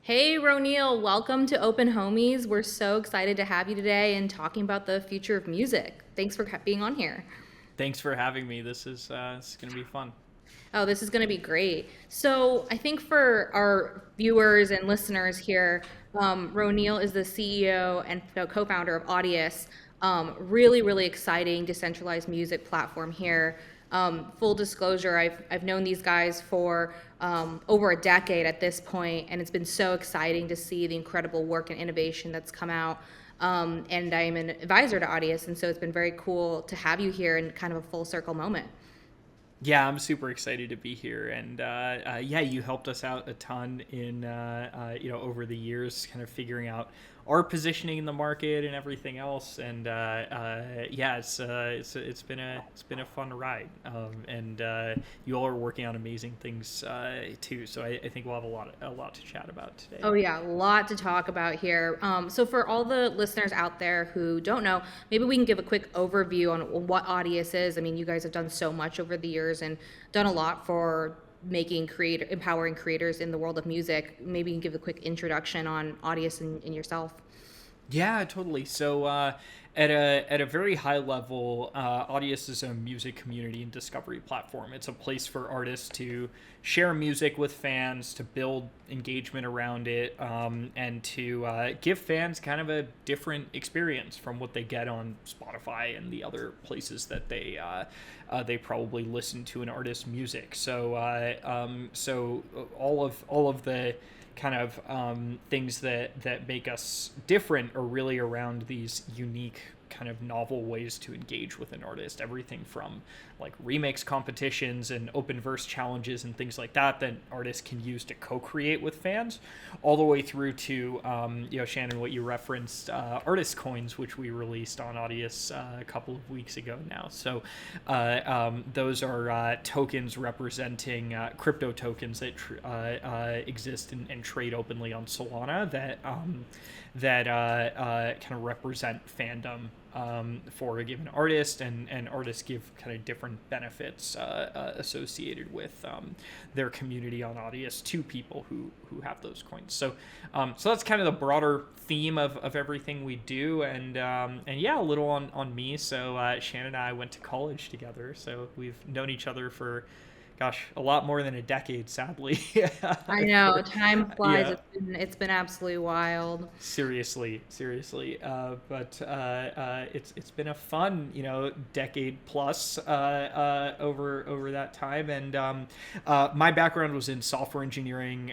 Hey, Roneil, welcome to OpenHomies. We're so excited to have you today and talking about the future of music. Thanks for being on here. Thanks for having me. This is going to be fun. Oh, this is going to be great. So, I think for our viewers and listeners here, Roneil is the CEO and co-founder of Audius. Really, really exciting decentralized music platform here. Full disclosure, I've known these guys for over a decade at this point, and it's been so exciting to see the incredible work and innovation that's come out. And I'm an advisor to Audius, and so it's been very cool to have you here in kind of a full circle moment. Yeah, I'm super excited to be here, and yeah, you helped us out a ton in over the years, kind of figuring out our positioning in the market and everything else. And yeah, it's been a fun ride, and you all are working on amazing things too. So I think we'll have a lot to chat about today. Oh yeah, a lot to talk about here. So for all the listeners out there who don't know, maybe we can give a quick overview on what Audius is. I mean, you guys have done so much over the years and done a lot for empowering creators in the world of music. Maybe you can give a quick introduction on Audius and yourself. Yeah, totally. So, at a very high level, Audius is a music community and discovery platform. It's a place for artists to share music with fans, to build engagement around it, and to give fans kind of a different experience from what they get on Spotify and the other places that they probably listen to an artist's music. So all of the kind of things that make us different are really around these unique kind of novel ways to engage with an artist. Everything from like remix competitions and open verse challenges and things like that artists can use to co-create with fans, all the way through to Shannon, what you referenced, artist coins, which we released on Audius a couple of weeks ago now. So those are tokens representing crypto tokens that exist and trade openly on Solana that kind of represent fandom for a given artist, and artists give kind of different benefits associated with their community on Audius to people who have those coins. So that's kind of the broader theme of everything we do, and yeah, a little on me. So Shannon and I went to college together, so we've known each other for, gosh, a lot more than a decade, sadly. I know, time flies. Yeah, It's been absolutely wild. seriously. But it's been a fun, decade plus over that time. And my background was in software engineering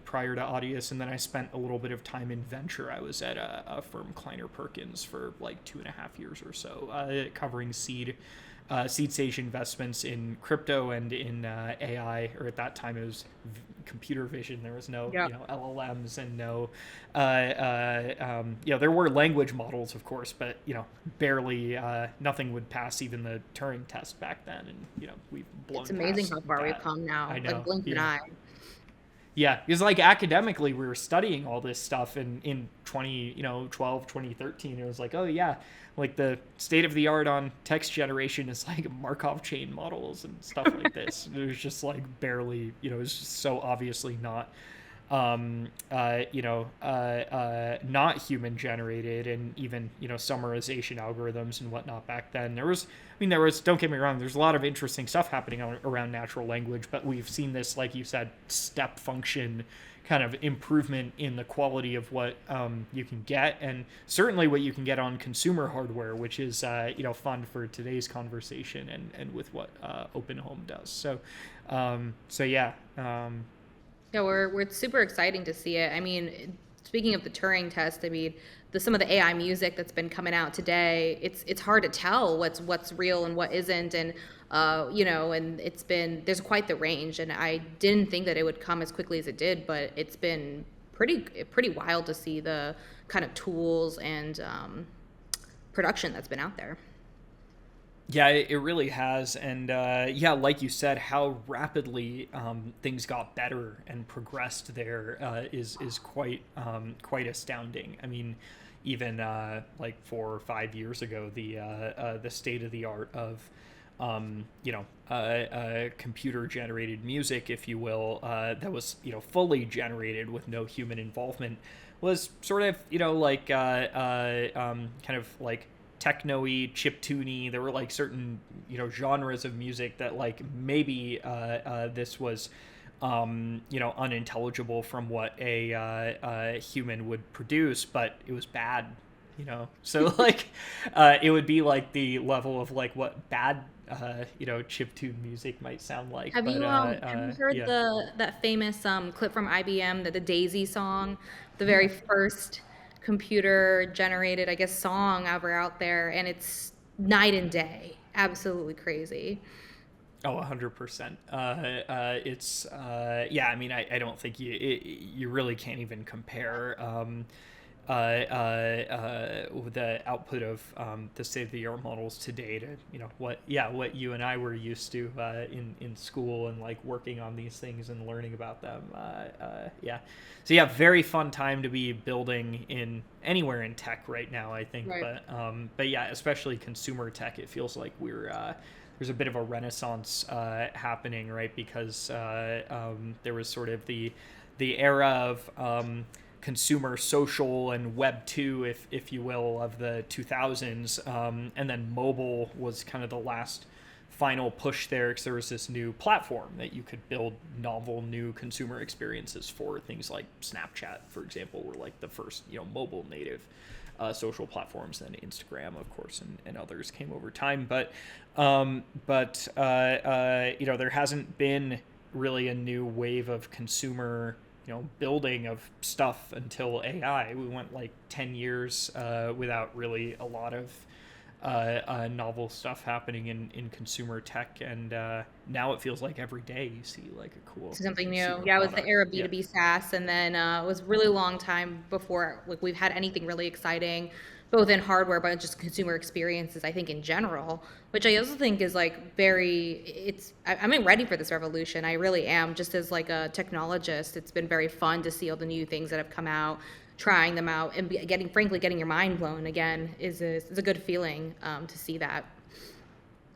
prior to Audius, and then I spent a little bit of time in venture. I was at a firm, Kleiner Perkins, for like 2.5 years or so, covering seed stage investments in crypto and in AI, or at that time it was computer vision. There was no Yeah. LLMs and no there were language models, of course, but barely nothing would pass even the Turing test back then, and we've It's blown amazing past how far we've that. come now, I like know. blink an Yeah. eye. Yeah, because like academically, we were studying all this stuff in 2012, 2013. It was like, oh yeah, like the state of the art on text generation is like Markov chain models and stuff like this. It was just like barely, it was just so obviously not not human generated, and even summarization algorithms and whatnot back then. There was, don't get me wrong, there's a lot of interesting stuff happening around natural language, but we've seen this, like you said, step function kind of improvement in the quality of what you can get, and certainly what you can get on consumer hardware, which is fun for today's conversation, and with what OpenHome does. So yeah. Yeah, we're super exciting to see it. I mean, speaking of the Turing test, I mean, some of the AI music that's been coming out today, it's hard to tell what's real and what isn't, and and there's quite the range, and I didn't think that it would come as quickly as it did, but it's been pretty wild to see the kind of tools and production that's been out there. Yeah, it really has, and yeah, like you said, how rapidly things got better and progressed there is quite astounding. I mean, even like 4 or 5 years ago, the state of the art of computer generated music, if you will, that was, fully generated with no human involvement, was sort of, kind of like techno-y, chiptune-y. There were like certain, genres of music that like maybe this was unintelligible from what a human would produce, but it was bad, So like, it would be like the level of like what bad, chiptune music might sound like. But Have you heard yeah. the that famous clip from IBM, the Daisy song, the very first computer generated, I guess, song ever out there, and it's night and day, absolutely crazy. Oh, 100%. It's yeah. I mean, I don't think you really can't even compare the output of the state of the art models today to what you and I were used to in school and like working on these things and learning about them. Yeah. So yeah, very fun time to be building in anywhere in tech right now, I think. Right. But yeah, especially consumer tech, it feels like we're there's a bit of a renaissance happening, right? Because there was sort of the era of consumer social and Web 2, if you will, of the 2000s, and then mobile was kind of the last final push there, because there was this new platform that you could build novel new consumer experiences for. Things like Snapchat, for example, were like the first mobile native social platforms. Then Instagram, of course, and others came over time. But there hasn't been really a new wave of consumer building of stuff until AI. We went like 10 years without really a lot of novel stuff happening in consumer tech, and now it feels like every day you see like a cool Something new. consumer Yeah, it was the product. era of Yeah. B2B SaaS, and then it was a really long time before like we've had anything really exciting, both in hardware but just consumer experiences, I think in general, which I also think is like I'm ready for this revolution. I really am. Just as like a technologist, it's been very fun to see all the new things that have come out, trying them out, and getting your mind blown again is a good feeling to see that.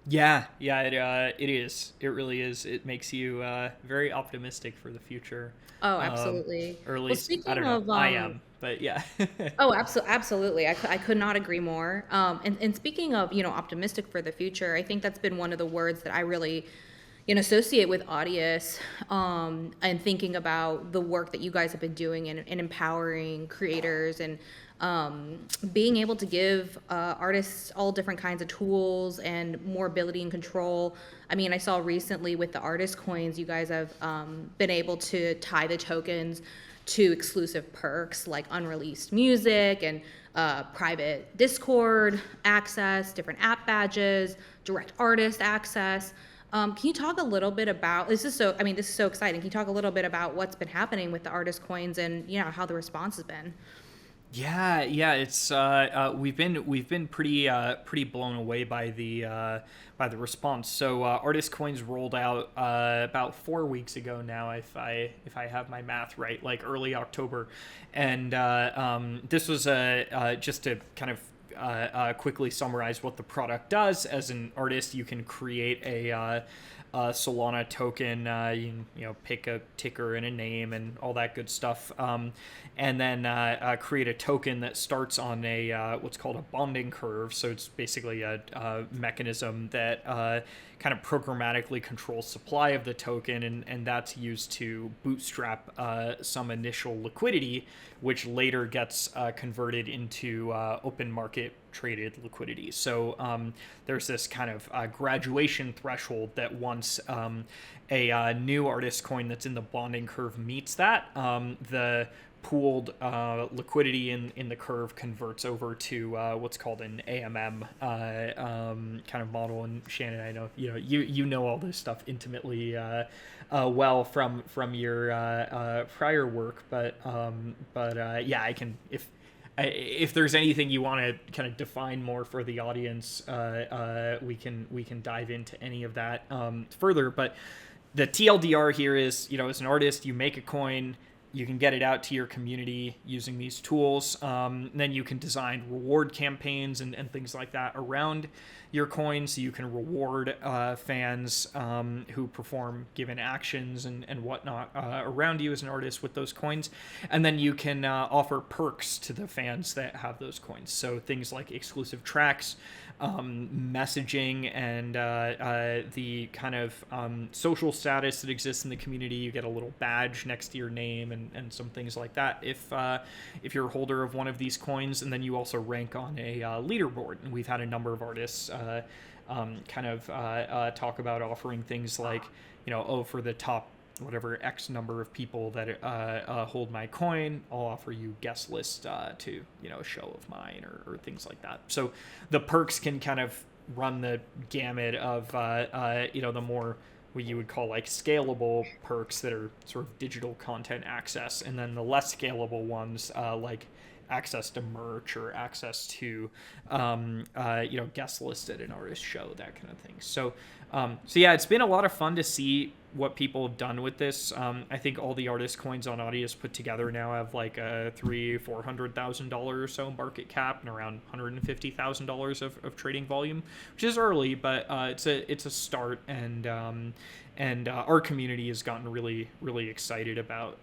Yeah, it is. It really is. It makes you very optimistic for the future. Oh, Um, absolutely. or at Well, least, I speaking don't know. of I am, but yeah. Oh, absolutely. I could not agree more. And speaking of, optimistic for the future, I think that's been one of the words that I really, associate with Audius, and thinking about the work that you guys have been doing in empowering creators and being able to give artists all different kinds of tools and more ability and control. I mean, I saw recently with the artist coins, you guys have been able to tie the tokens to exclusive perks like unreleased music and private Discord access, different app badges, direct artist access. Can you talk a little bit about this is so exciting. Can you talk a little bit about what's been happening with the artist coins and how the response has been? Yeah. It's we've been pretty blown away by the response. So Artist Coins rolled out about 4 weeks ago now, if I have my math right, like early October, and this was just to kind of quickly summarize what the product does. As an artist, you can create a Solana token. You pick a ticker and a name and all that good stuff, and then create a token that starts on a what's called a bonding curve. So it's basically a mechanism that kind of programmatically controls supply of the token, and that's used to bootstrap some initial liquidity, which later gets converted into open market traded liquidity. So there's this kind of graduation threshold that once a new artist coin that's in the bonding curve meets that, the pooled liquidity in the curve converts over to what's called an AMM kind of model. And Shannon, I know you know all this stuff intimately well from your prior work, but yeah, I can if there's anything you want to kind of define more for the audience, we can dive into any of that further. But the TLDR here is, as an artist, you make a coin, you can get it out to your community using these tools. Then you can design reward campaigns and things like that around your coins, so you can reward fans who perform given actions and whatnot around you as an artist with those coins. And then you can offer perks to the fans that have those coins. So things like exclusive tracks, messaging, and the kind of social status that exists in the community. You get a little badge next to your name and some things like that if you're a holder of one of these coins. And then you also rank on a leaderboard. And we've had a number of artists talk about offering things like, for the top whatever X number of people that hold my coin, I'll offer you guest list to a show of mine or things like that. So the perks can kind of run the gamut of the more what you would call like scalable perks that are sort of digital content access, and then the less scalable ones like access to merch or access to guest list at an artist show, that kind of thing. So yeah, it's been a lot of fun to see what people have done with this. I think all the artist coins on Audius put together now have like a $400,000 or so market cap and around $150,000 of trading volume, which is early, but it's a start. And our community has gotten really, really excited about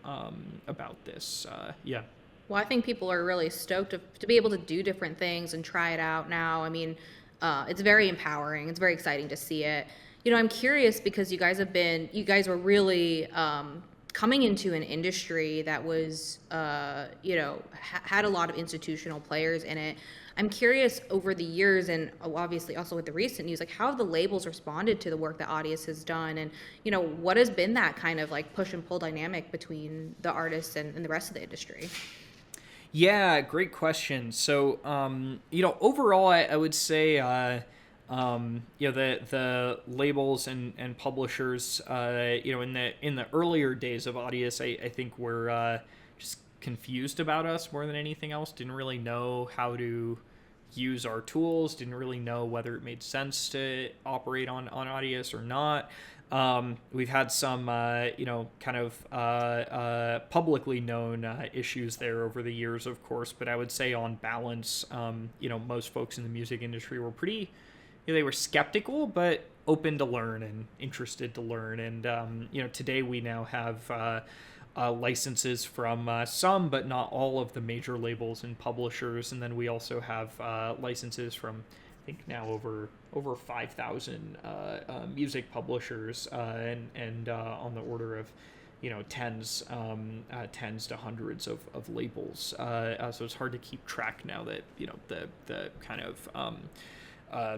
this. Yeah. Well, I think people are really stoked to be able to do different things and try it out now. I mean, it's very empowering. It's very exciting to see it. I'm curious because you guys were really coming into an industry that was, had a lot of institutional players in it. I'm curious over the years, and obviously also with the recent news, like how have the labels responded to the work that Audius has done, and what has been that kind of like push and pull dynamic between the artists and the rest of the industry? Yeah, great question. So, overall, I would say, the labels and publishers, in the earlier days of Audius, I think were just confused about us more than anything else. Didn't really know how to use our tools. Didn't really know whether it made sense to operate on Audius or not. We've had some, publicly known issues there over the years, of course, but I would say on balance, most folks in the music industry were pretty, they were skeptical, but open to learn and interested to learn. And, today we now have licenses from some, but not all of the major labels and publishers. And then we also have licenses from, I think now over 5,000 music publishers and on the order of tens to hundreds of labels. So it's hard to keep track now that the kind of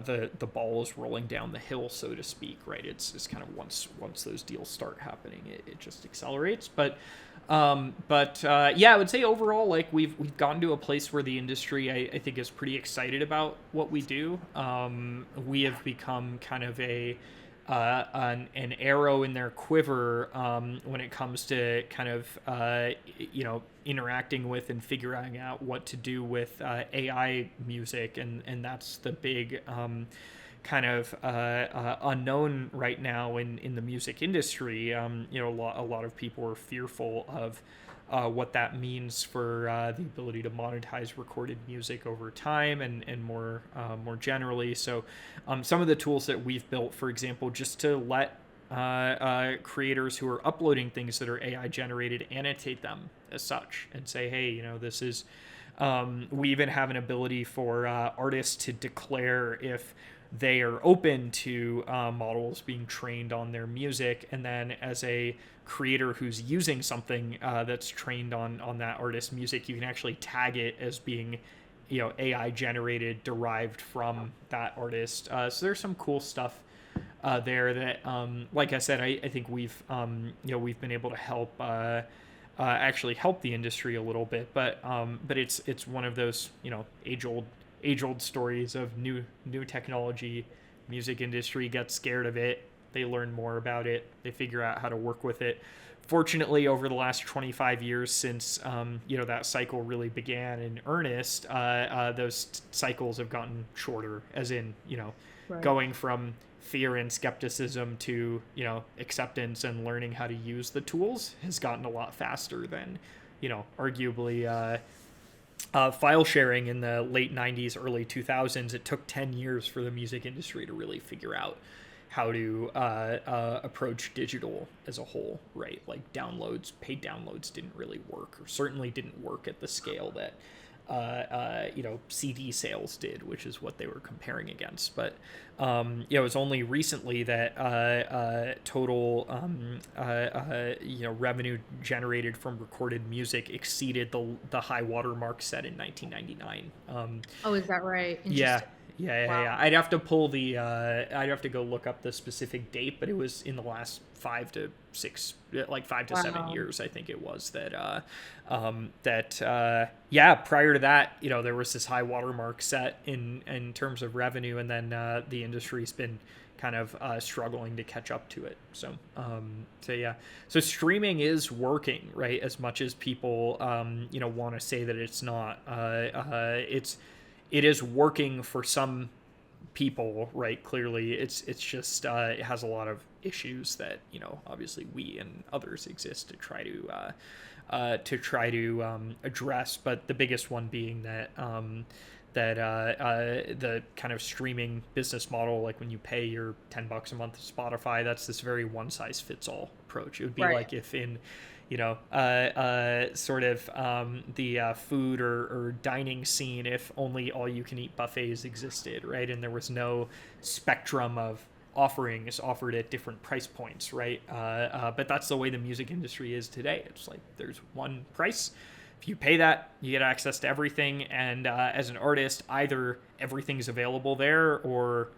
the ball is rolling down the hill, so to speak, right? It's kind of once those deals start happening, it just accelerates. But yeah, I would say overall, like we've gotten to a place where the industry, I think, is pretty excited about what we do. We have become kind of an arrow in their quiver when it comes to kind of interacting with and figuring out what to do with AI music, and that's the big kind of unknown right now in the music industry. A lot of people are fearful of what that means for the ability to monetize recorded music over time and more generally. So some of the tools that we've built, for example, just to let creators who are uploading things that are AI generated annotate them as such and say, hey, this is, we even have an ability for artists to declare if they are open to models being trained on their music, and then as a creator who's using something that's trained on that artist's music, you can actually tag it as being AI generated, derived from that artist. So there's some cool stuff there that, like I said, I think we've been able to help actually help the industry a little bit, but it's one of those age old stories of new technology. Music industry gets scared of it, they learn more about it, they figure out how to work with it Fortunately, over the last 25 years since that cycle really began in earnest, those cycles have gotten shorter. As in, Right. going from fear and skepticism to acceptance and learning how to use the tools has gotten a lot faster than arguably file sharing in the late 90s, early 2000s. It took 10 years for the music industry to really figure out how to approach digital as a whole, right? Like paid downloads didn't really work, or certainly didn't work at the scale that CD sales did, which is what they were comparing against. But it was only recently that total revenue generated from recorded music exceeded the high watermark set in 1999. Oh, is that right? Yeah, Interesting. yeah. Wow. I'd have to pull the. I'd have to go look up the specific date, but it was in the last 5 to 7 Wow. years. I think it was that. Yeah. Prior to that, there was this high watermark set in terms of revenue, and then the industry's been kind of struggling to catch up to it. So yeah. So streaming is working, right? As much as people want to say that it's not. It is working for some people, right? Clearly, it's just it has a lot of issues that obviously we and others exist to try to address. But the biggest one being that the kind of streaming business model, like when you pay your $10 a month to Spotify, that's this very one size fits all approach. It would be Right. like if in sort of the food or dining scene, if only all you can eat buffets existed, right? And there was no spectrum of offerings offered at different price points, right? But that's the way the music industry is today. It's like there's one price. If you pay that, you get access to everything. And as an artist, either everything's available there or,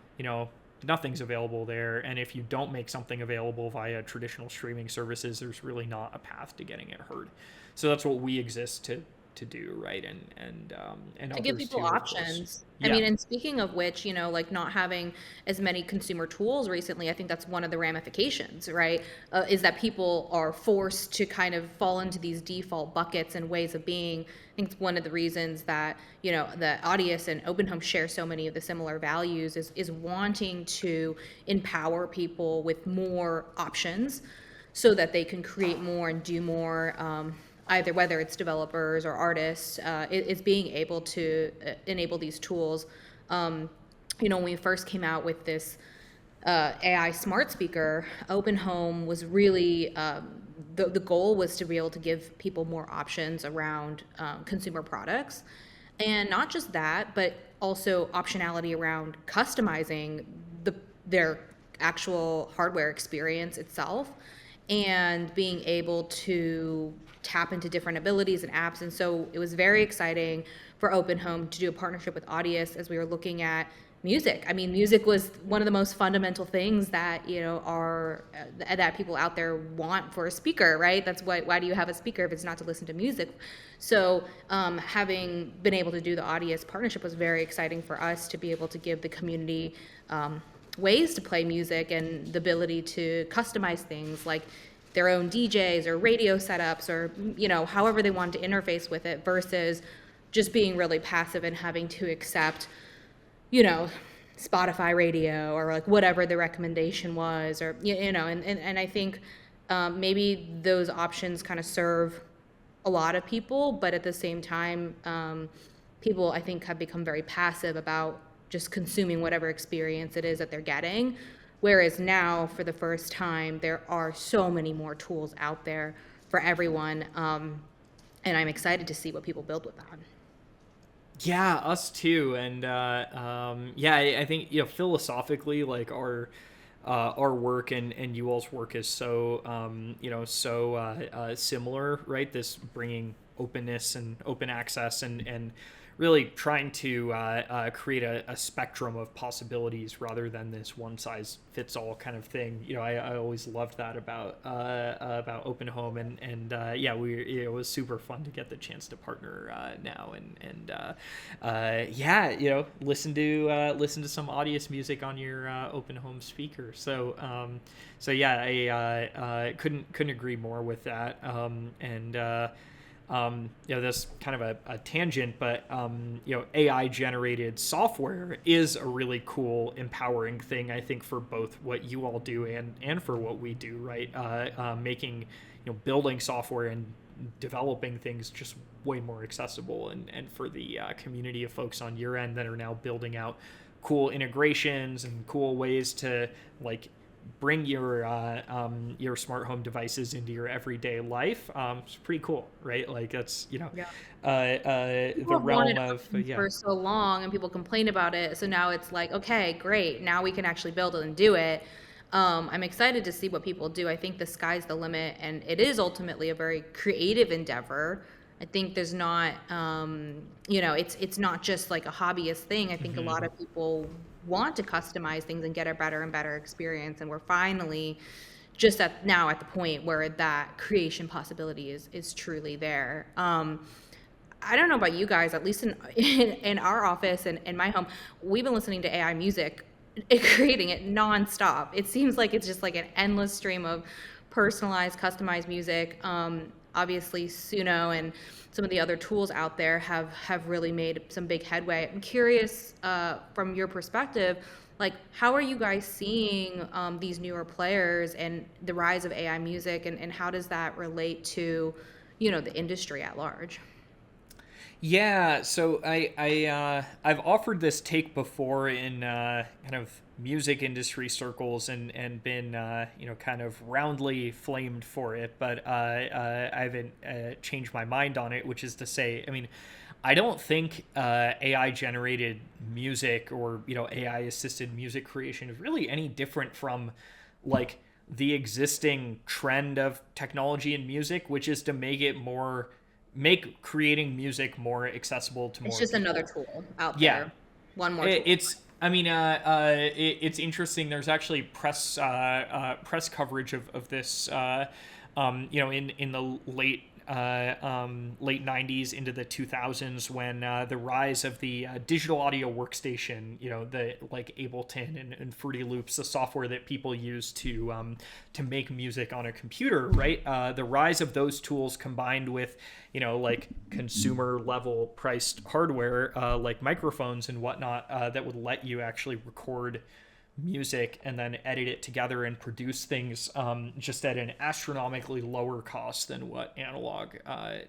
nothing's available there. And if you don't make something available via traditional streaming services, there's really not a path to getting it heard. So that's what we exist to do, right? And To give others people too, of course. options. I Yeah. mean, and speaking of which, like not having as many consumer tools recently, I think that's one of the ramifications, right? Is that people are forced to kind of fall into these default buckets and ways of being. I think it's one of the reasons that, the Audius and OpenHome share so many of the similar values is wanting to empower people with more options so that they can create more and do more, either whether it's developers or artists, is being able to enable these tools. When we first came out with this AI smart speaker, OpenHome was really the goal was to be able to give people more options around consumer products. And not just that, but also optionality around customizing their actual hardware experience itself and being able to tap into different abilities and apps. And so it was very exciting for OpenHome to do a partnership with Audius as we were looking at music. I mean, music was one of the most fundamental things that are that people out there want for a speaker, right? That's why do you have a speaker if it's not to listen to music? So having been able to do the Audius partnership was very exciting for us to be able to give the community ways to play music and the ability to customize things like their own DJs or radio setups or however they want to interface with it versus just being really passive and having to accept Spotify radio or like whatever the recommendation was or and I think maybe those options kind of serve a lot of people, but at the same time people I think have become very passive about just consuming whatever experience it is that they're getting. Whereas now, for the first time, there are so many more tools out there for everyone. And I'm excited to see what people build with that. Yeah, us too. And yeah, I think philosophically, like our work and you all's work is so similar, right? This bringing openness and open access and really trying to create a spectrum of possibilities rather than this one size fits all kind of thing. I always loved that about OpenHome, and yeah, it was super fun to get the chance to partner now, and yeah, listen to some Audius music on your OpenHome speaker. So yeah, I couldn't agree more with that. That's kind of a tangent, but AI generated software is a really cool, empowering thing, I think, for both what you all do and for what we do, right? Making, building software and developing things just way more accessible, and for the community of folks on your end that are now building out cool integrations and cool ways to like bring your smart home devices into your everyday life. It's pretty cool, right? Like that's Yeah. the People have realm wanted of options yeah. for so long and people complain about it. So now it's like, okay, great. Now we can actually build it and do it. I'm excited to see what people do. I think the sky's the limit, and it is ultimately a very creative endeavor. I think there's not, it's not just like a hobbyist thing. I think a lot of people want to customize things and get a better and better experience, and we're finally just at the point where that creation possibility is truly there. I don't know about you guys, at least in our office and in my home, we've been listening to AI music, creating it nonstop. It seems like it's just like an endless stream of personalized, customized music. Obviously, Suno and some of the other tools out there have really made some big headway. I'm curious, from your perspective, like how are you guys seeing these newer players and the rise of AI music, and how does that relate to, the industry at large? Yeah, so I've offered this take before in kind of music industry circles, and been kind of roundly flamed for it, but I haven't changed my mind on it. Which is to say, I mean, I don't think AI generated music or AI assisted music creation is really any different from like the existing trend of technology in music, which is to make creating music more accessible to It's more just another people. tool out Yeah, there. One more it, tool. it's. I mean, it's interesting. There's actually press coverage of this. In the late 90s into the 2000s, when the rise of the digital audio workstation, the like Ableton and Fruity Loops, the software that people use to make music on a computer, right? The rise of those tools combined with like consumer level priced hardware, like microphones and whatnot, that would let you actually record music and then edit it together and produce things, just at an astronomically lower cost than what analog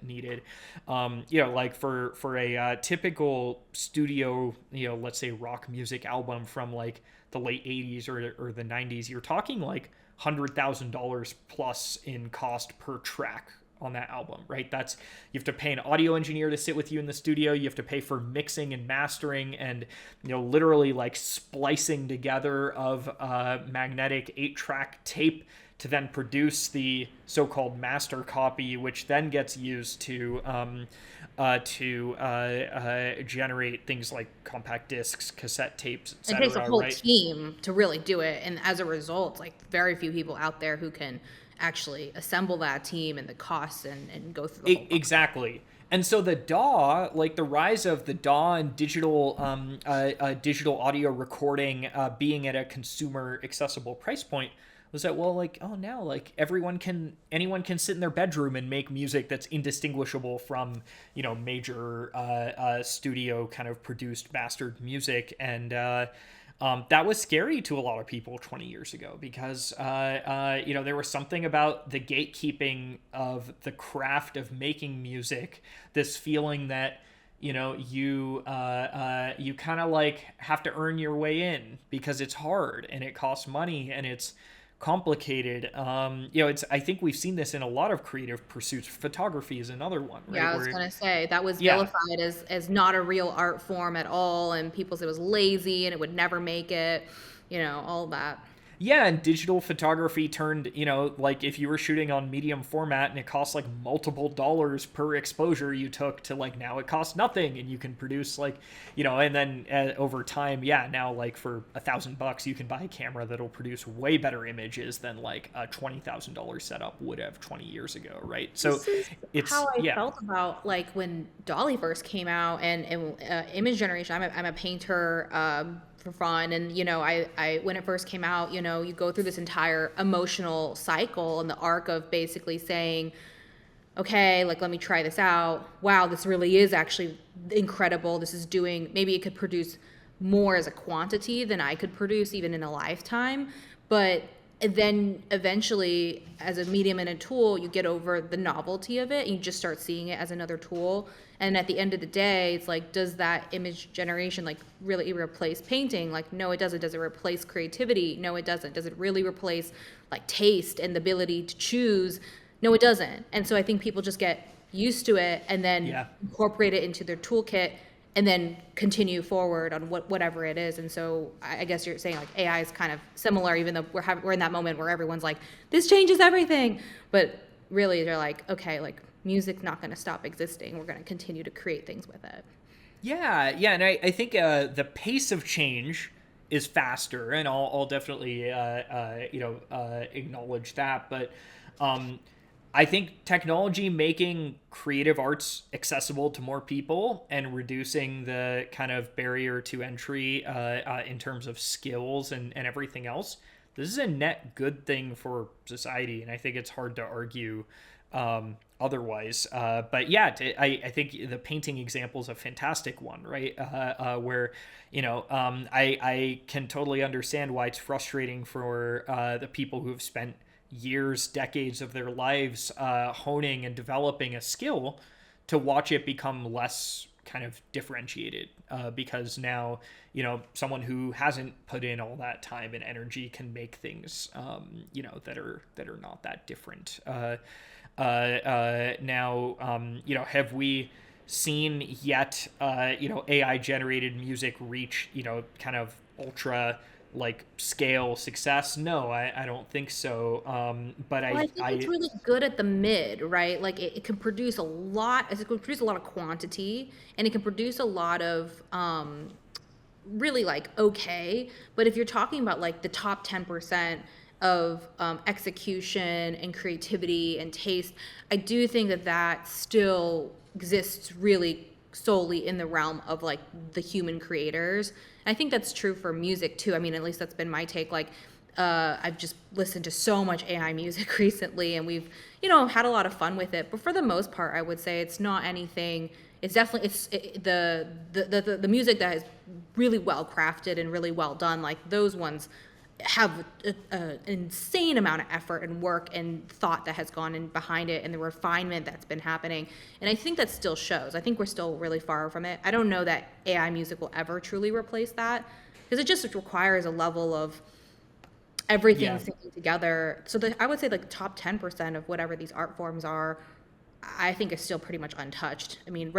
needed. Like for a typical studio, let's say rock music album from like the late 80s or the 90s, you're talking like $100,000 plus in cost per track on that album, right? That's, you have to pay an audio engineer to sit with you in the studio. You have to pay for mixing and mastering, and literally like splicing together of magnetic 8-track tape to then produce the so-called master copy, which then gets used to generate things like compact discs, cassette tapes, It takes a etc. whole Right? team to really do it, and as a result, like very few people out there who can actually assemble that team and the costs and go through the whole process. Exactly. And so the DAW, like the rise of the DAW and digital audio recording being at a consumer accessible price point, was that, well, like, oh, now like anyone can sit in their bedroom and make music that's indistinguishable from major studio kind of produced mastered music. And that was scary to a lot of people 20 years ago, because there was something about the gatekeeping of the craft of making music, this feeling that you kind of like have to earn your way in because it's hard and it costs money and it's complicated. It's, I think we've seen this in a lot of creative pursuits. Photography is another one, Yeah, right? I was Where gonna say that was yeah, vilified as not a real art form at all, and people said it was lazy and it would never make it, all of that. Yeah, and digital photography turned, like if you were shooting on medium format and it cost like multiple dollars per exposure you took to like now it costs nothing and you can produce like, and then over time, yeah, now like for $1,000 you can buy a camera that'll produce way better images than like a $20,000 setup would have 20 years ago, right? So This is how it's, I yeah. felt about like when Dolly first came out and image generation. I'm a painter for fun, and I when it first came out, you go through this entire emotional cycle and the arc of basically saying, okay, like let me try this out. Wow, this really is actually incredible. This is doing, maybe it could produce more as a quantity than I could produce even in a lifetime. But then eventually, as a medium and a tool, you get over the novelty of it and you just start seeing it as another tool. And at the end of the day, it's like, does that image generation like really replace painting? Like, no, it doesn't. Does it replace creativity? No, it doesn't. Does it really replace like taste and the ability to choose? No, it doesn't. And so I think people just get used to it and then Yeah. incorporate it into their toolkit and then continue forward on whatever it is. And so I guess you're saying like AI is kind of similar, even though we're in that moment where everyone's like, this changes everything. But really, they're like, okay, like music's not going to stop existing. We're going to continue to create things with it. Yeah, yeah, and I think the pace of change is faster, and I'll definitely acknowledge that. But um, I think technology making creative arts accessible to more people and reducing the kind of barrier to entry in terms of skills and everything else, this is a net good thing for society, and I think it's hard to argue otherwise. But yeah, I think the painting example is a fantastic one, right? Where, I can totally understand why it's frustrating for the people who have spent years, decades of their lives honing and developing a skill to watch it become less kind of differentiated because now someone who hasn't put in all that time and energy can make things that are not that different. Now, have we seen yet, AI generated music reach, kind of ultra like scale success? No, I don't think so. But Well, I think it's I, really good at the mid, right? Like it can produce a lot, it can produce a lot of quantity and it can produce a lot of really like okay. But if you're talking about like the top 10% of execution and creativity and taste, I do think that that still exists really solely in the realm of like the human creators. And I think that's true for music too. I mean, at least that's been my take. Like, I've just listened to so much AI music recently, and we've, had a lot of fun with it. But for the most part, I would say it's not anything. It's definitely the music that is really well crafted and really well done. Like those ones have an insane amount of effort and work and thought that has gone in behind it and the refinement that's been happening. And I think that still shows. I think we're still really far from it. I don't know that AI music will ever truly replace that because it just requires a level of everything yeah. syncing together. So I would say like the top 10% of whatever these art forms are, I think is still pretty much untouched. I mean,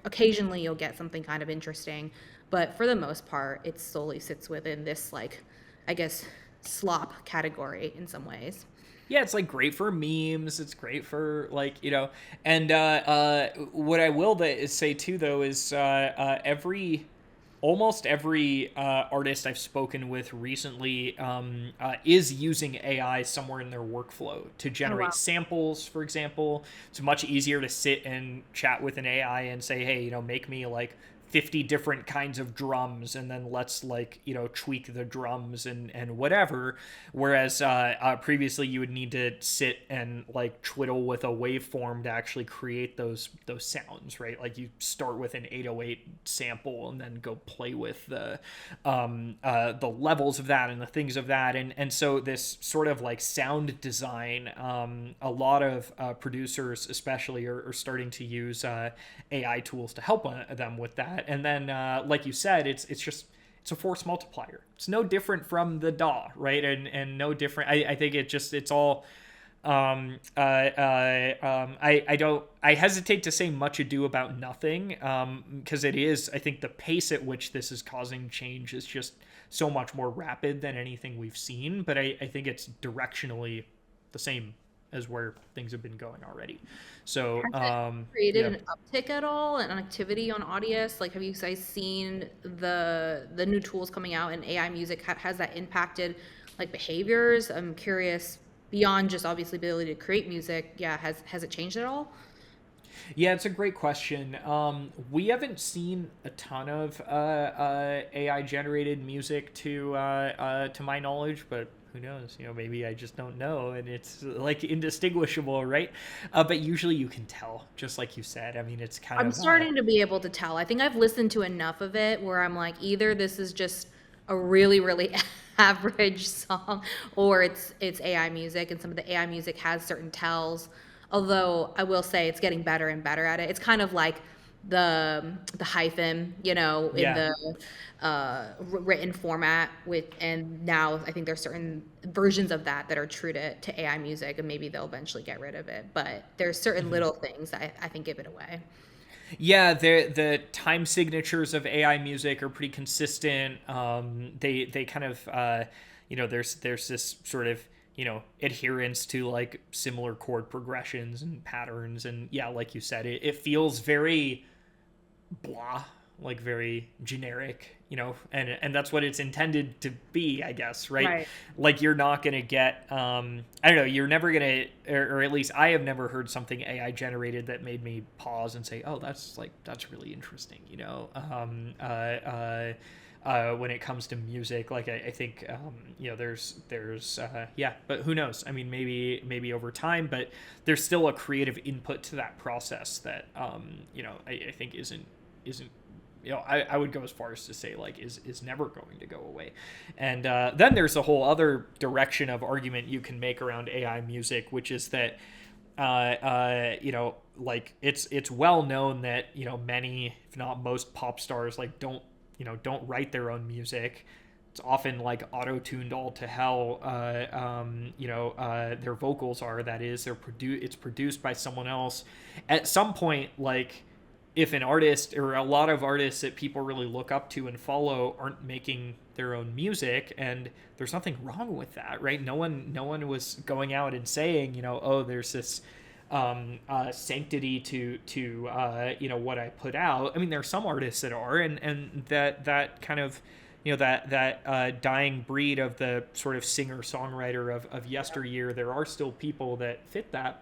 occasionally you'll get something kind of interesting, but for the most part, it solely sits within this like, I guess, slop category in some ways. Yeah, it's like great for memes. It's great for like and what I will say too though is almost every artist I've spoken with recently is using AI somewhere in their workflow to Oh generate wow. samples. For example, it's much easier to sit and chat with an AI and say, hey, make me like 50 different kinds of drums and then let's like tweak the drums and whatever, whereas previously you would need to sit and like twiddle with a waveform to actually create those sounds, right? Like you start with an 808 sample and then go play with the levels of that and the things of that, and so this sort of like sound design, a lot of producers especially are starting to use AI tools to help them with that. And then, like you said, it's a force multiplier. It's no different from the DAW, right? And no different. I think it's all I hesitate to say much ado about nothing, because it is, I think the pace at which this is causing change is just so much more rapid than anything we've seen, but I think it's directionally the same as where things have been going already. So, Has it created yeah. an uptick at all in activity on Audius? Like, have you guys seen the new tools coming out in AI music? Has that impacted like behaviors? I'm curious, beyond just obviously the ability to create music. Yeah, has it changed at all? Yeah, it's a great question. We haven't seen a ton of AI generated music to my knowledge, but who knows? You know, maybe I just don't know, and it's like indistinguishable, right? But usually you can tell, just like you said. I mean, it's kind I'm of starting to be able to tell. I think I've listened to enough of it where I'm like, either this is just a really, really average song, or it's AI music, and some of the AI music has certain tells. Although I will say it's getting better and better at it. It's kind of like the hyphen, in yeah. the written format with, and now I think there's certain versions of that that are true to AI music, and maybe they'll eventually get rid of it. But there's certain Mm-hmm. little things that I think give it away. Yeah, the time signatures of AI music are pretty consistent. They kind of there's this sort of adherence to like similar chord progressions and patterns, and yeah, like you said, it feels very blah, like very generic, and that's what it's intended to be, I guess, right? Right. Like you're not gonna get, I don't know, you're never gonna, or at least I have never heard something AI generated that made me pause and say, oh, that's really interesting, when it comes to music. Like I think there's yeah, but who knows? I mean, maybe over time, but there's still a creative input to that process that I think isn't I would go as far as to say like is never going to go away. And then there's a whole other direction of argument you can make around AI music, which is that like it's well known that many, if not most, pop stars like don't write their own music. It's often like auto-tuned all to hell. Their vocals are, that is, it's produced by someone else. At some point, like if an artist or a lot of artists that people really look up to and follow aren't making their own music, and there's nothing wrong with that, right? No one was going out and saying, oh, there's this sanctity to what I put out. I mean, there are some artists that are, and that kind of that dying breed of the sort of singer songwriter of yesteryear. There are still people that fit that,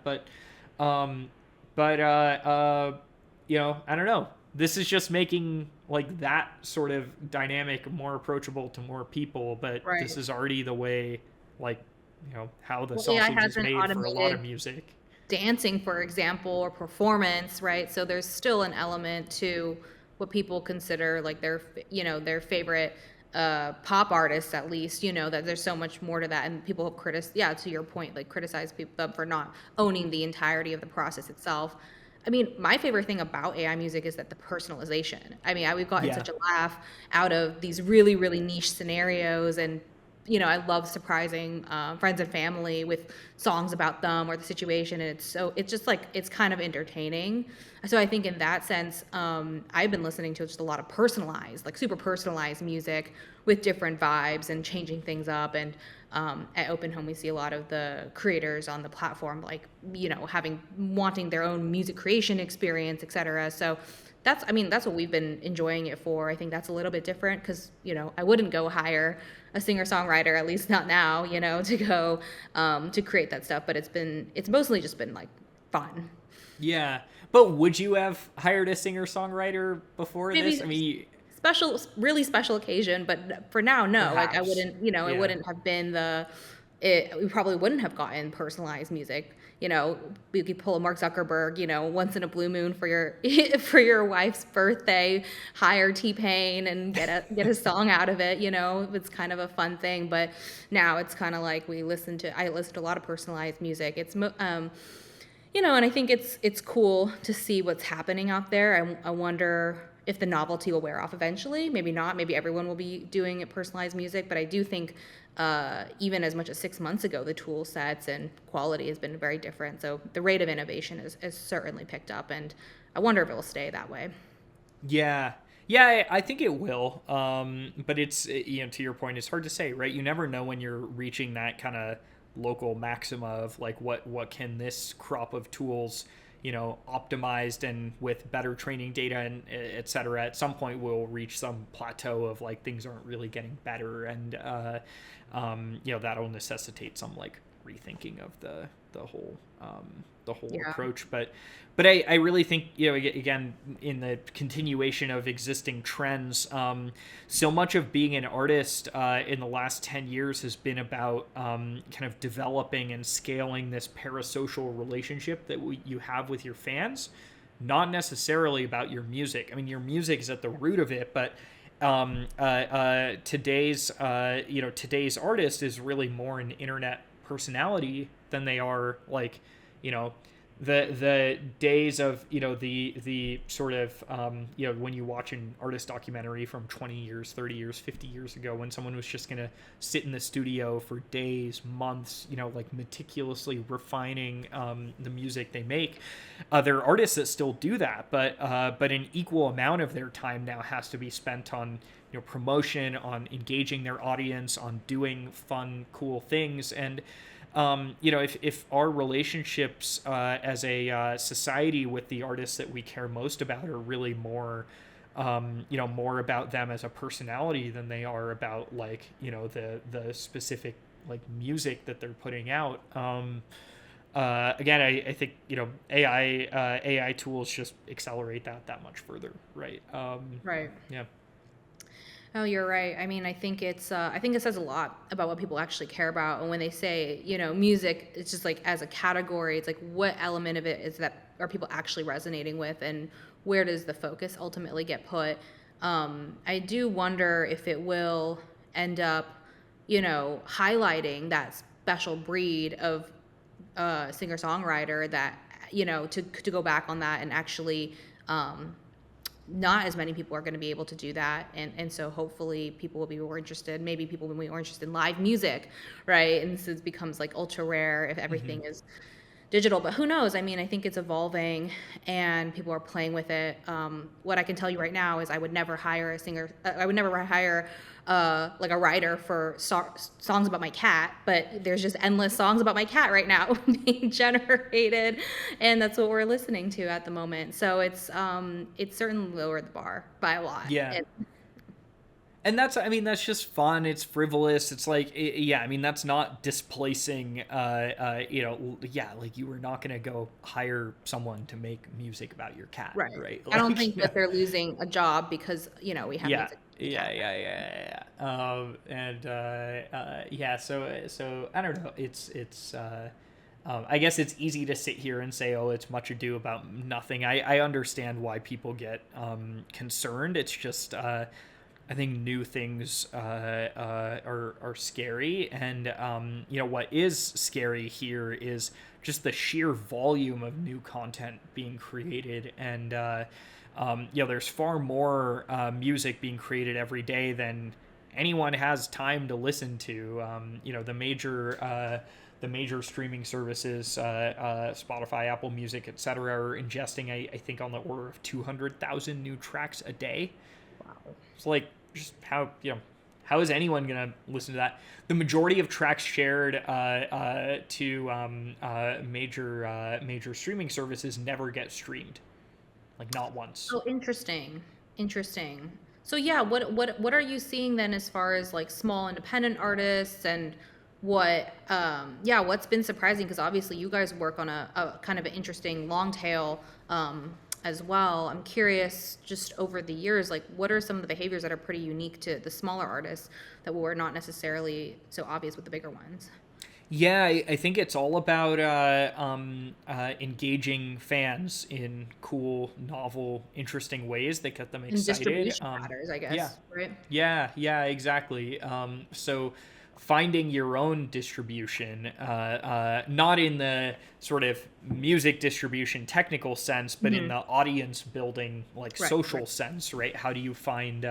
um, but I don't know. This is just making like that sort of dynamic more approachable to more people, but Right. this is already the way, like how the Well, AI sausage is hasn't made for a lot of automated music. dancing, for example, or performance, right? So there's still an element to what people consider like their favorite pop artists, at least, that there's so much more to that. And people have yeah, to your point, like criticize people for not owning the entirety of the process itself. I mean, my favorite thing about AI music is that the personalization. I mean, we've gotten Yeah. such a laugh out of these really, really niche scenarios, and I love surprising friends and family with songs about them or the situation, and it's just like it's kind of entertaining. So I think in that sense, I've been listening to just a lot of personalized, like super personalized music with different vibes and changing things up. And at OpenHome, we see a lot of the creators on the platform, like wanting their own music creation experience, etc. So that's what we've been enjoying it for. I think that's a little bit different because I wouldn't go hire a singer songwriter, at least not now, to go to create that stuff. But it's mostly just been like fun. Yeah. But would you have hired a singer songwriter before this? Maybe I mean, really special occasion, but for now, no. Like I perhaps. wouldn't, it Yeah. wouldn't have been we probably wouldn't have gotten personalized music. We could pull a Mark Zuckerberg, once in a blue moon for your for your wife's birthday, hire T-Pain and get a song out of it. It's kind of a fun thing. But now it's kind of like I listen to a lot of personalized music. And I think it's cool to see what's happening out there. I wonder if the novelty will wear off eventually. Maybe not. Maybe everyone will be doing personalized music. But I do think even as much as 6 months ago, the tool sets and quality has been very different. So the rate of innovation is certainly picked up, and I wonder if it will stay that way. Yeah. Yeah, I think it will. But it's, to your point, it's hard to say, right? You never know when you're reaching that kind of local maxima of like what can this crop of tools, optimized and with better training data and et cetera. At some point, we'll reach some plateau of like things aren't really getting better, and that'll necessitate some like rethinking of the whole Yeah. approach. But I really think, again, in the continuation of existing trends, so much of being an artist in the last 10 years has been about kind of developing and scaling this parasocial relationship that you have with your fans, not necessarily about your music. I mean, your music is at the root of it, but today's artist is really more an internet personality than they are like, you know the days of, the sort of, when you watch an artist documentary from 20 years, 30 years, 50 years ago, when someone was just going to sit in the studio for days, months, like meticulously refining the music they make. There are artists that still do that, but an equal amount of their time now has to be spent on promotion, on engaging their audience, on doing fun, cool things. And if our relationships as a society with the artists that we care most about are really more, more about them as a personality than they are about like, the specific like music that they're putting out. Again, I think, AI tools just accelerate that much further, right? Right. Yeah. Oh, you're right. I mean, I think it says a lot about what people actually care about. And when they say, music, it's just like as a category, it's like what element of it is that are people actually resonating with, and where does the focus ultimately get put? I do wonder if it will end up, highlighting that special breed of singer-songwriter that, to go back on that and actually, not as many people are going to be able to do that, and so hopefully people will be more interested. Maybe people will be more interested in live music, right? And so it becomes like ultra rare if Mm-hmm. everything is digital. But who knows? I mean, I think it's evolving and people are playing with it. What I can tell you right now is I would never hire a singer. I would never hire like a writer for songs about my cat. But there's just endless songs about my cat right now being generated, and that's what we're listening to at the moment. So it's certainly lowered the bar by a lot. Yeah. And that's just fun. It's frivolous. It's like, yeah, I mean, that's not displacing, yeah, like you were not going to go hire someone to make music about your cat, Right. right? I don't Like, think that they're losing a job because we have yeah, music about the yeah, cat. yeah, yeah, yeah. And yeah, so I don't know. I guess it's easy to sit here and say, oh, it's much ado about nothing. I understand why people get concerned. It's just, I think new things are scary, and what is scary here is just the sheer volume of new content being created, and there's far more music being created every day than anyone has time to listen to. The major streaming services, Spotify, Apple Music, etc., are ingesting, I think, on the order of 200,000 new tracks a day. Wow. It's like, just how is anyone gonna listen to that? The majority of tracks shared to major streaming services never get streamed, like not once. Oh, interesting. Interesting. So yeah, what are you seeing then as far as like small independent artists, and what's been surprising, because obviously you guys work on a kind of an interesting long tail as well. I'm curious, just over the years, like what are some of the behaviors that are pretty unique to the smaller artists that were not necessarily so obvious with the bigger ones? Yeah, I think it's all about engaging fans in cool, novel, interesting ways that get them And excited. distribution matters, I Yeah, guess, right? yeah, exactly. So finding your own distribution, not in the sort of music distribution technical sense, but in Hmm. the audience building, like Right, right. social sense, right? How do you find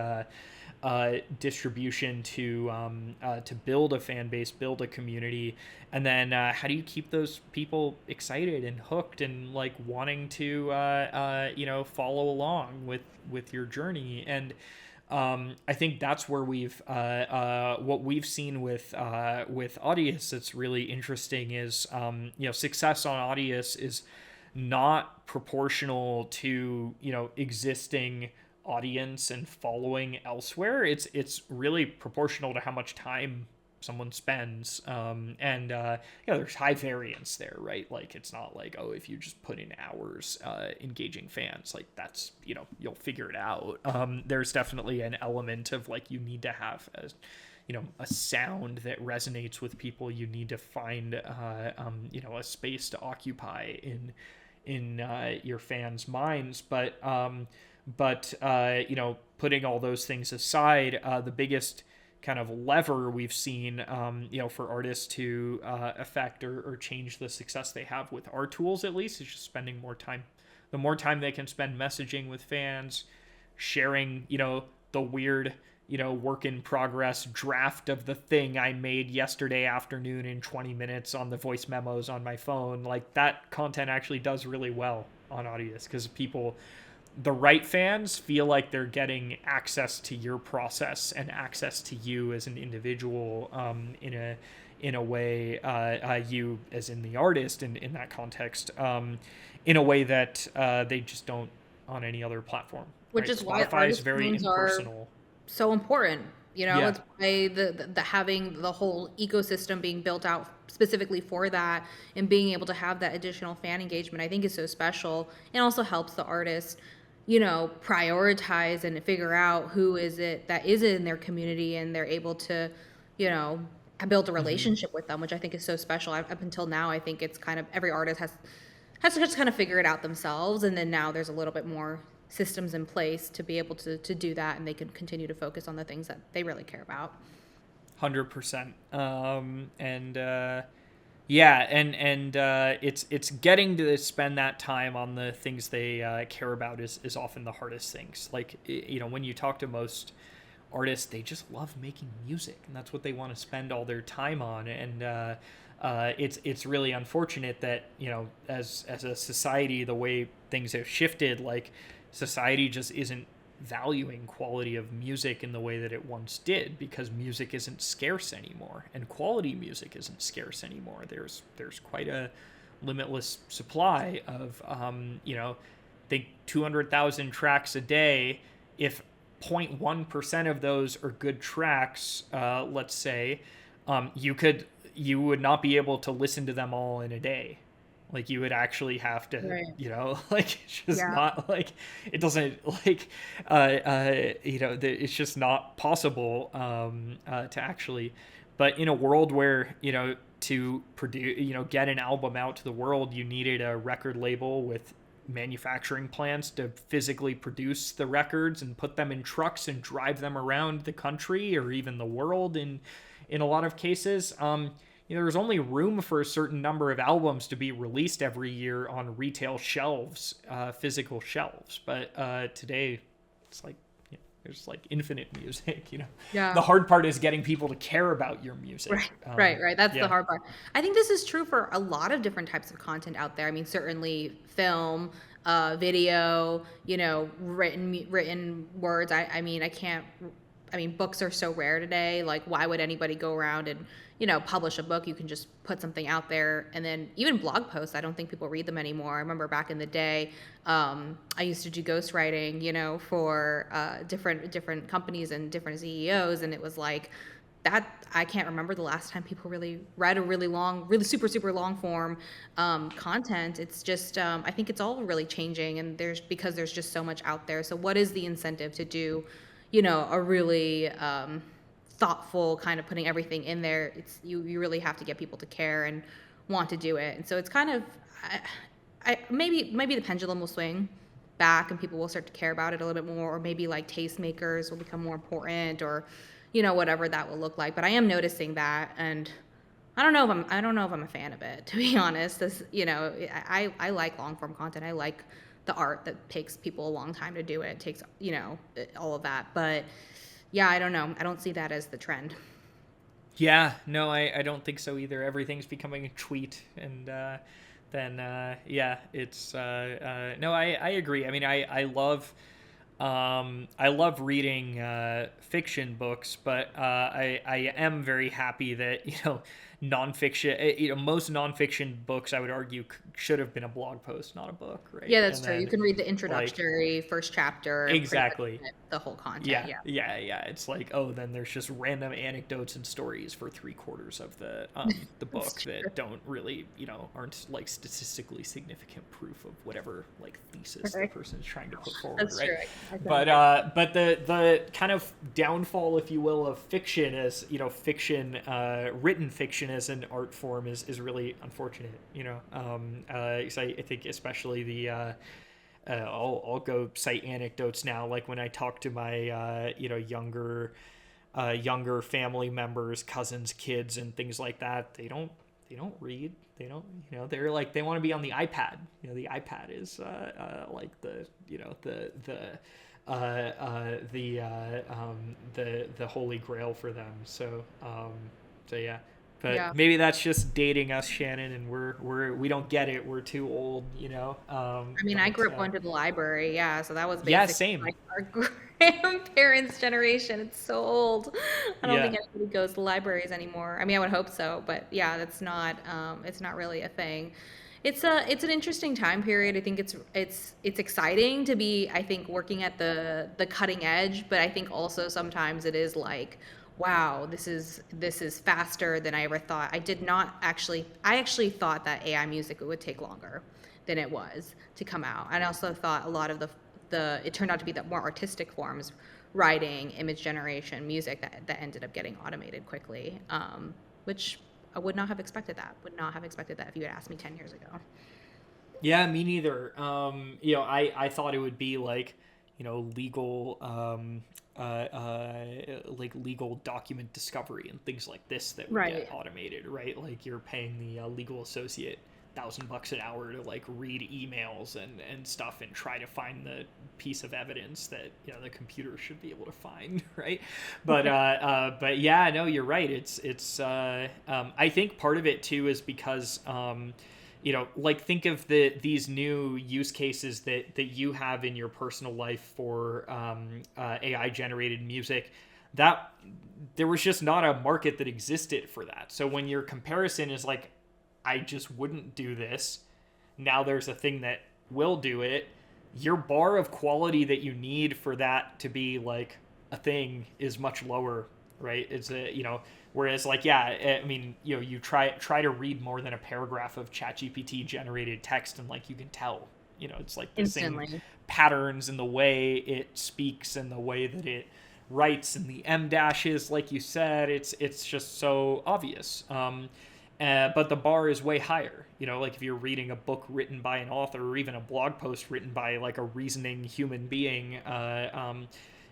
distribution to build a fan base, build a community, and then how do you keep those people excited and hooked and like wanting to follow along with your journey? And I think that's where we've what we've seen with Audius that's really interesting is success on Audius is not proportional to existing audience and following elsewhere. It's really proportional to how much time someone spends, and there's high variance there, right? Like it's not like, oh, if you just put in hours engaging fans, like that's you'll figure it out. There's definitely an element of like you need to have a sound that resonates with people. You need to find a space to occupy in your fans' minds. But putting all those things aside, the biggest kind of lever we've seen, for artists to affect or change the success they have with our tools, at least, is just spending more time. The more time they can spend messaging with fans, sharing, the weird, work in progress draft of the thing I made yesterday afternoon in 20 minutes on the voice memos on my phone. Like that content actually does really well on Audius because the right fans feel like they're getting access to your process and access to you as an individual, in a way, you as in the artist in that context, in a way that they just don't on any other platform. Which Right? is why Spotify is artist very names are impersonal. so important. Yeah. It's why the having the whole ecosystem being built out specifically for that and being able to have that additional fan engagement, I think is so special and also helps the artist, prioritize and figure out who is it that is in their community and they're able to, you know, build a Hmm. relationship with them, which I think is so special. Up until now, I think it's kind of every artist has to just kind of figure it out themselves, and then now there's a little bit more systems in place to be able to do that, and they can continue to focus on the things that they really care about. 100%. And yeah, and it's getting to spend that time on the things they care about is often the hardest things. Like when you talk to most artists, they just love making music, and that's what they want to spend all their time on. And it's really unfortunate that as a society, the way things have shifted, like society just isn't valuing quality of music in the way that it once did because music isn't scarce anymore and quality music isn't scarce anymore. There's quite a limitless supply of think 200,000 tracks a day. If 0.1% of those are good tracks, let's say, you would not be able to listen to them all in a day. Like you would actually have to, Right. like it's just Yeah. not like it doesn't like it's just not possible to actually. But in a world where to produce get an album out to the world, you needed a record label with manufacturing plants to physically produce the records and put them in trucks and drive them around the country or even the world in a lot of cases. There's only room for a certain number of albums to be released every year on retail shelves, physical shelves. But today, it's like there's like infinite music. Yeah. The hard part is getting people to care about your music. Right, right, right. That's the Yeah. hard part. I think this is true for a lot of different types of content out there. I mean, certainly film, video, written words. I mean, I can't. I mean, books are so rare today. Like, why would anybody go around and publish a book? You can just put something out there, and then even blog posts. I don't think people read them anymore. I remember back in the day, I used to do ghostwriting, for different companies and different CEOs, and it was like that. I can't remember the last time people really read a really long, really super long form content. It's just I think it's all really changing, and because there's just so much out there. So what is the incentive to do, a really thoughtful kind of putting everything in there? It's you really have to get people to care and want to do it, and so it's kind of maybe the pendulum will swing back and people will start to care about it a little bit more, or maybe like tastemakers will become more important, or whatever that will look like. But I am noticing that, and I don't know if I'm a fan of it, to be honest. I like long form content. I like the art that takes people a long time to do it. It takes, all of that. But yeah, I don't know. I don't see that as the trend. Yeah, no, I don't think so either. Everything's becoming a tweet, and then yeah, it's no, I agree. I mean, I love reading fiction books, but I am very happy that nonfiction. Most nonfiction books, I would argue, should have been a blog post, not a book, right? Yeah, that's And true. You then can read the like introductory first chapter and pretty much exactly, get the whole content. yeah, Yeah, yeah. It's like, oh, then there's just random anecdotes and stories for 3/4 of the that's book true. that don't really, aren't like statistically significant proof of whatever like thesis the Right. person is trying to put forward, That's right? true. I can But agree. the kind of downfall, if you will, of fiction as fiction, written fiction as an art form is really unfortunate. 'Cause I think especially I'll go cite anecdotes now. Like when I talk to my younger family members, cousins, kids, and things like that, they don't read. They don't they're like they want to be on the iPad. The iPad is like the holy grail for them. So yeah. But Yeah. maybe that's just dating us, Shannon, and we don't get it. We're too old. I mean, I grew up going to the library, yeah, so that was Yeah, basically same. like our grandparents' generation. It's so old. I don't think Yeah, anybody goes to libraries anymore. I mean, I would hope so, but yeah, it's not really a thing. It's an interesting time period. I think it's exciting to be, I think, working at the cutting edge, but I think also sometimes it is like, wow, this is faster than I ever thought. I actually thought that AI music would take longer than it was to come out. I also thought a lot of the it turned out to be the more artistic forms, writing, image generation, music, that ended up getting automated quickly, which I would not have expected that. Would not have expected that if you had asked me 10 years ago. yeah, me neither. I thought it would be like, legal, like legal document discovery and things like this that would get Right. automated, right? Like you're paying the legal associate $1,000 an hour to like read emails and stuff and try to find the piece of evidence that the computer should be able to find, right? But yeah, no, you're right. It's I think part of it too is because like think of these new use cases that you have in your personal life for AI generated music. That there was just not a market that existed for that. So when your comparison is like, I just wouldn't do this. Now there's a thing that will do it. Your bar of quality that you need for that to be like a thing is much lower, right? It's whereas like yeah, I mean you try to read more than a paragraph of ChatGPT generated text and like you can tell, it's like the same Instantly. patterns in the way it speaks and the way that it writes and the M dashes, like you said, it's just so obvious. But the bar is way higher. Like if you're reading a book written by an author or even a blog post written by like a reasoning human being,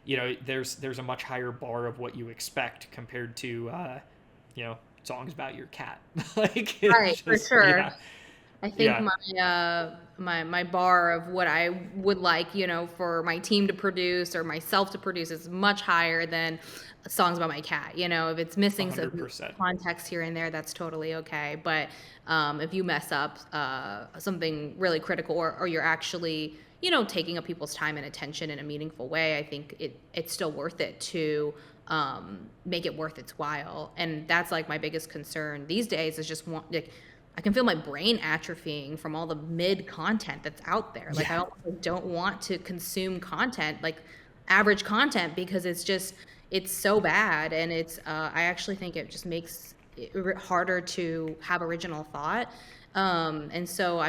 there's a much higher bar of what you expect compared to, songs about your cat. Like Right, it's for just, sure. yeah, I think yeah, my bar of what I would like, for my team to produce or myself to produce is much higher than songs about my cat. If it's missing some 100%. context here and there, that's totally okay. But if you mess up something really critical, or you're actually, taking up people's time and attention in a meaningful way, I think it's still worth it to make it worth its while. And that's like my biggest concern these days is just like, I can feel my brain atrophying from all the mid content that's out there. Like Yeah, I don't want to consume content, like average content, because it's so bad, and I actually think it just makes it harder to have original thought. And so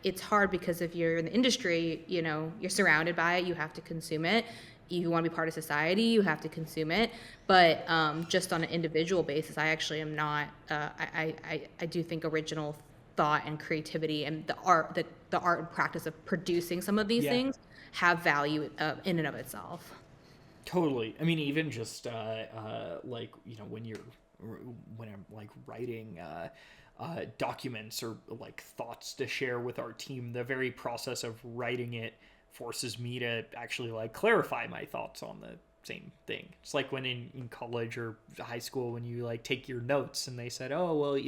it's hard because if you're in the industry, you're surrounded by it, you have to consume it. You want to be part of society, you have to consume it. But just on an individual basis, I actually am not. I do think original thought and creativity and the art and practice of producing some of these yeah. things have value in and of itself. Totally. I mean, even just like when I'm like writing documents or like thoughts to share with our team, the very process of writing it forces me to actually like clarify my thoughts on the same thing. It's like when in college or high school when you like take your notes and they said, oh well,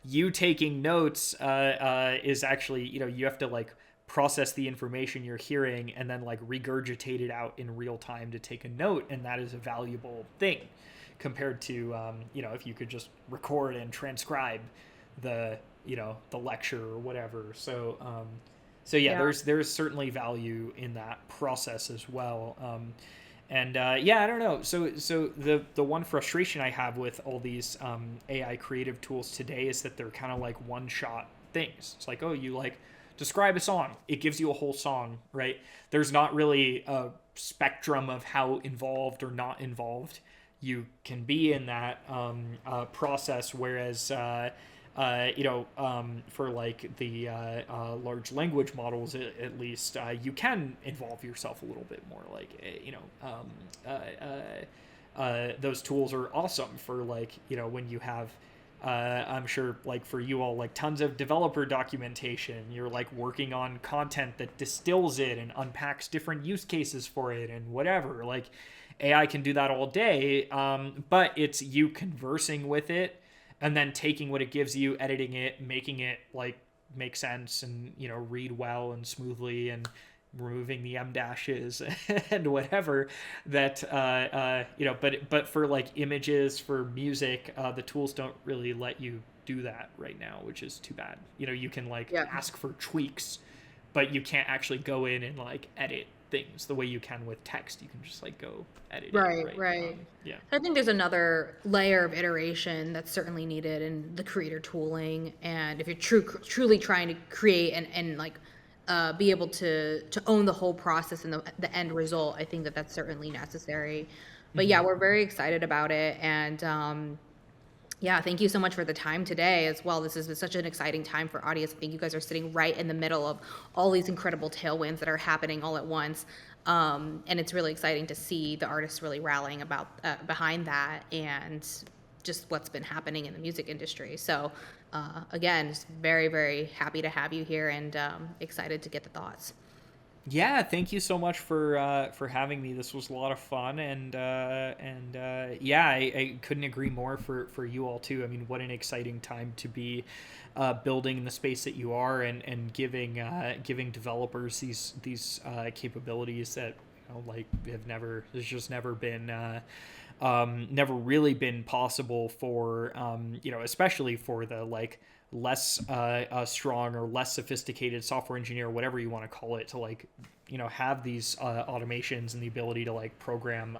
you taking notes is actually you have to like process the information you're hearing and then like regurgitate it out in real time to take a note, and that is a valuable thing compared to if you could just record and transcribe the the lecture or whatever. So yeah, Yeah. there's certainly value in that process as well. And yeah, I don't know. So the one frustration I have with all these AI creative tools today is that they're kind of like one shot things. It's like, oh, you like describe a song, it gives you a whole song, right? There's not really a spectrum of how involved or not involved you can be in that process. Whereas for like the large language models, at least, you can involve yourself a little bit more. Like, those tools are awesome for like, when you have, I'm sure like for you all, like tons of developer documentation, you're like working on content that distills it and unpacks different use cases for it and whatever. Like AI can do that all day, but it's you conversing with it and then taking what it gives you, editing it, making it like make sense and read well and smoothly, and removing the M dashes and whatever that but for like images, for music, the tools don't really let you do that right now, which is too bad. You can like Yeah. ask for tweaks, but you can't actually go in and like edit things the way you can with text. You can just like go edit it, Right, right? right. Yeah. I think there's another layer of iteration that's certainly needed in the creator tooling, and if you're truly trying to create and like be able to own the whole process and the end result, I think that that's certainly necessary. But yeah, Mm-hmm. we're very excited about it, and yeah, thank you so much for the time today as well. This has been such an exciting time for Audius. I think you guys are sitting right in the middle of all these incredible tailwinds that are happening all at once. And it's really exciting to see the artists really rallying about behind that, and just what's been happening in the music industry. So again, just very, very happy to have you here, and excited to get the thoughts. Yeah, thank you so much for having me. This was a lot of fun, and yeah, I couldn't agree more for you all too. I mean, what an exciting time to be building in the space that you are, and giving developers these capabilities that like have never there's just never been. Never really been possible for especially for the like less strong or less sophisticated software engineer, whatever you want to call it, to like have these automations and the ability to like program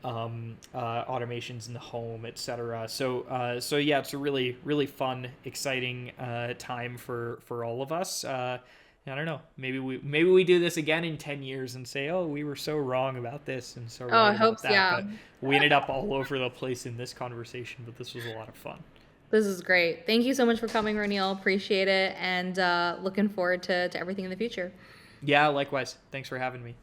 automations in the home, etc. So yeah, it's a really fun, exciting time for all of us. I don't know. Maybe we do this again in 10 years and say, oh, we were so wrong about this and so Oh, right I hope, about that. yeah. But we ended up all over the place in this conversation. But this was a lot of fun. This is great. Thank you so much for coming, Roneil. Appreciate it, and looking forward to everything in the future. Yeah, likewise. Thanks for having me.